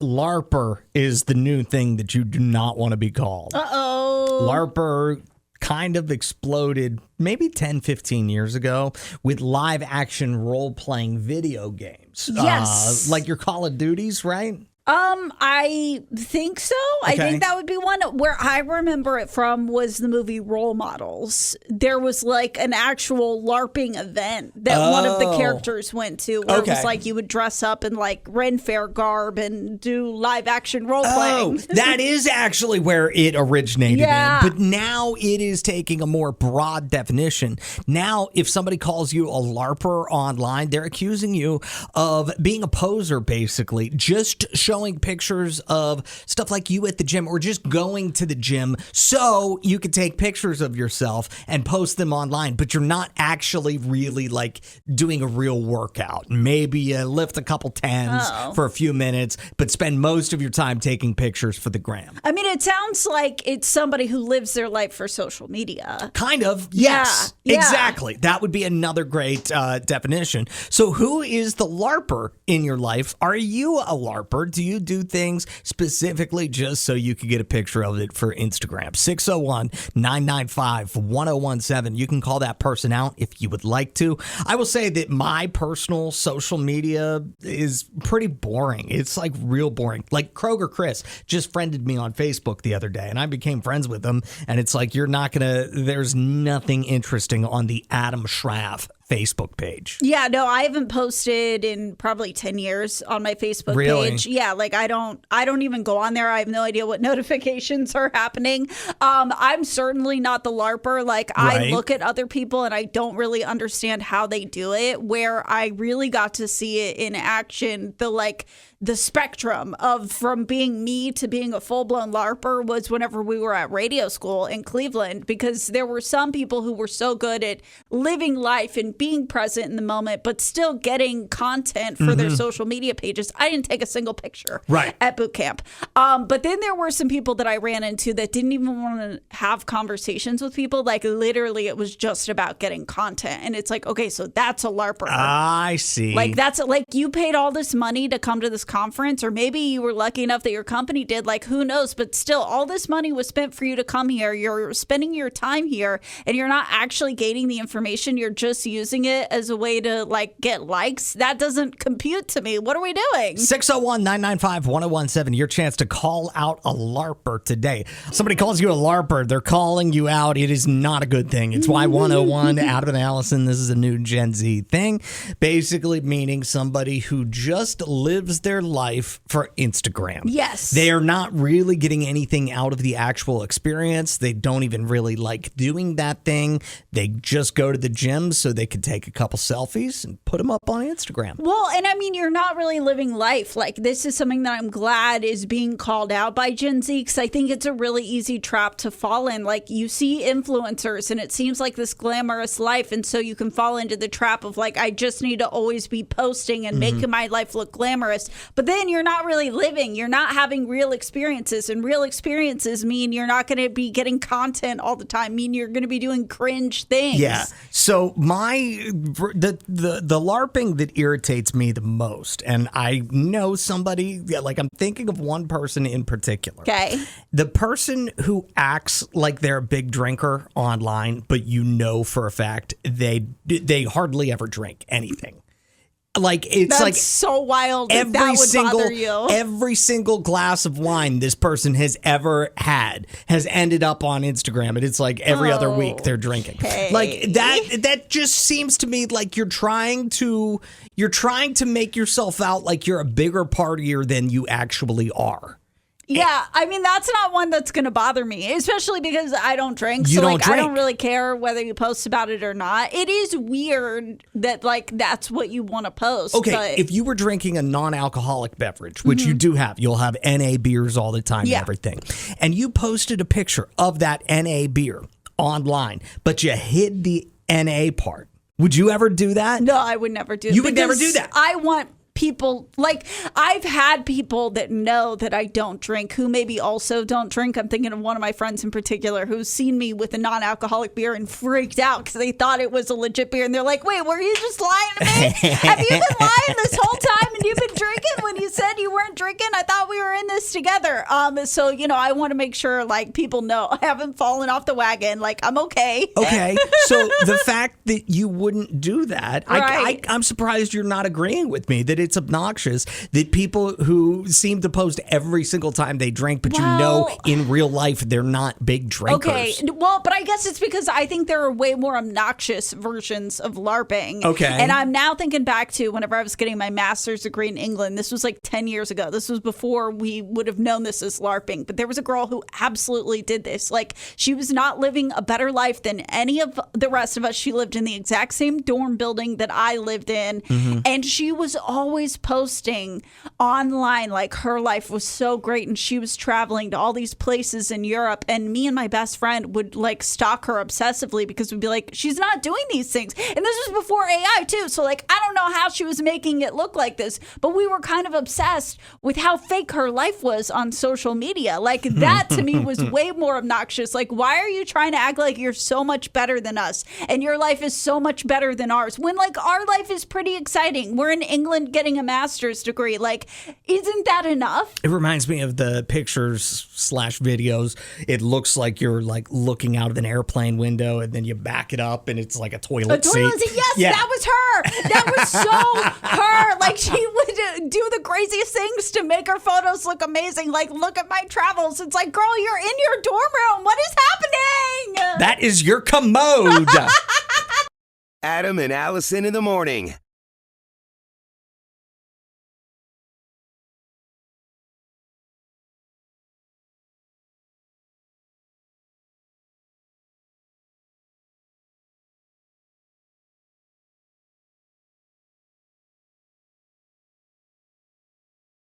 Larper is the new thing that you do not want to be called. Uh-oh. Larper kind of exploded maybe 10, 15 years ago with live action role-playing video games. Yes. Like your Call of Duties, right? I think so. I think that would be one. Where I remember it from was the movie Role Models. There was like an actual LARPing event that one of the characters went to where it was like you would dress up in like Ren Fair garb and do live action role playing. That is actually where it originated in. But now it is taking a more broad definition. Now, if somebody calls you a LARPer online, they're accusing you of being a poser, basically. Just showing pictures of stuff like you at the gym or just going to the gym so you can take pictures of yourself and post them online, but you're not actually really like doing a real workout. Maybe you lift a couple tens for a few minutes, but spend most of your time taking pictures for the gram. I mean, it sounds like it's somebody who lives their life for social media. Kind of, yes. Yeah. Exactly. That would be another great definition. So who is the LARPer in your life? Are you a LARPer? Do you do things specifically just so you can get a picture of it for Instagram? 601-995-1017. You can call that person out if you would like to. I will say that my personal social media is pretty boring. It's like real boring. Like Kroger Chris just friended me on Facebook the other day and I became friends with him. And it's like, there's nothing interesting on the Adam Schraff Facebook page. Yeah, no, I haven't posted in probably 10 years on my Facebook page. Yeah, like I don't even go on there. I have no idea what notifications are happening. I'm certainly not the LARPer. Like I look at other people and I don't really understand how they do it. Where I really got to see it in action, the spectrum of from being me to being a full-blown LARPer was whenever we were at radio school in Cleveland, because there were some people who were so good at living life and being present in the moment, but still getting content for their social media pages. I didn't take a single picture at boot camp. But then there were some people that I ran into that didn't even want to have conversations with people. Like literally it was just about getting content. And it's like, okay, so that's a LARPer. I see. Like that's like you paid all this money to come to this conference, or maybe you were lucky enough that your company did, like who knows, but still all this money was spent for you to come here. You're spending your time here and you're not actually gaining the information. You're just using it as a way to like get likes. That doesn't compute to me. What are we doing? 601-995-1017. Your chance to call out a LARPer today. Somebody calls you a LARPer, they're calling you out. It is not a good thing. It's Y101, Adam and Allison. This is a new Gen Z thing. Basically meaning somebody who just lives their life for Instagram. Yes. They are not really getting anything out of the actual experience. They don't even really like doing that thing. They just go to the gym so they can take a couple selfies and put them up on Instagram. Well, and I mean, you're not really living life. Like this is something that I'm glad is being called out by Gen Z, because I think it's a really easy trap to fall in. Like you see influencers and it seems like this glamorous life. And so you can fall into the trap of like, I just need to always be posting and making my life look glamorous. But then you're not really living. You're not having real experiences. And real experiences mean you're not going to be getting content all the time. Mean you're going to be doing cringe things. Yeah. So the LARPing that irritates me the most, and I know somebody, like I'm thinking of one person in particular. Okay. The person who acts like they're a big drinker online, but you know for a fact they hardly ever drink anything. Like it's That's like so wild that would bother you. Every single glass of wine this person has ever had has ended up on Instagram, and it's like every other week they're drinking. Okay. Like that just seems to me like you're trying to make yourself out like you're a bigger partier than you actually are. Yeah, I mean, that's not one that's going to bother me, especially because I don't drink. You so, don't like, drink. I don't really care whether you post about it or not. It is weird that, like, that's what you want to post. Okay, but if you were drinking a non-alcoholic beverage, which you do have, you'll have NA beers all the time and everything, and you posted a picture of that NA beer online, but you hid the NA part, would you ever do that? No, I would never do that. You would never do that? I want people, like I've had people that know that I don't drink who maybe also don't drink. I'm thinking of one of my friends in particular who's seen me with a non-alcoholic beer and freaked out because they thought it was a legit beer. And they're like, wait, were you just lying to me? Have you been lying this whole time and you've been drinking when you said you weren't drinking? I thought we were in this together. So, you know, I want to make sure like people know I haven't fallen off the wagon. Like I'm okay. Okay. So the fact that you wouldn't do that, right. I'm surprised you're not agreeing with me that it's obnoxious that people who seem to post every single time they drink, but you know in real life they're not big drinkers. Okay. Well, but I guess it's because I think there are way more obnoxious versions of LARPing. Okay. And I'm now thinking back to whenever I was getting my master's degree in England. This was like 10 years ago. This was before we would have known this as LARPing. But there was a girl who absolutely did this. Like, she was not living a better life than any of the rest of us. She lived in the exact same dorm building that I lived in. Mm-hmm. And she was always posting online like her life was so great. And she was traveling to all these places in Europe. And me and my best friend would like stalk her obsessively because we'd be like, she's not doing these things. And this was before AI too. So like, I don't know how she was making it look like this, but we were kind of obsessed with how fake her life was on social media. Like that to me was way more obnoxious. Like, why are you trying to act like you're so much better than us and your life is so much better than ours when like our life is pretty exciting? We're in England getting a master's degree. Like, isn't that enough? It reminds me of the pictures / videos. It looks like you're like looking out of an airplane window and then you back it up and it's like a toilet seat. Yes, yeah. That was her. That was so her. Like she would do the craziest things to make her photos look amazing. Like, look at my travels. It's like, girl, you're in your dorm room. What is happening? That is your commode. Adam and Allison in the morning.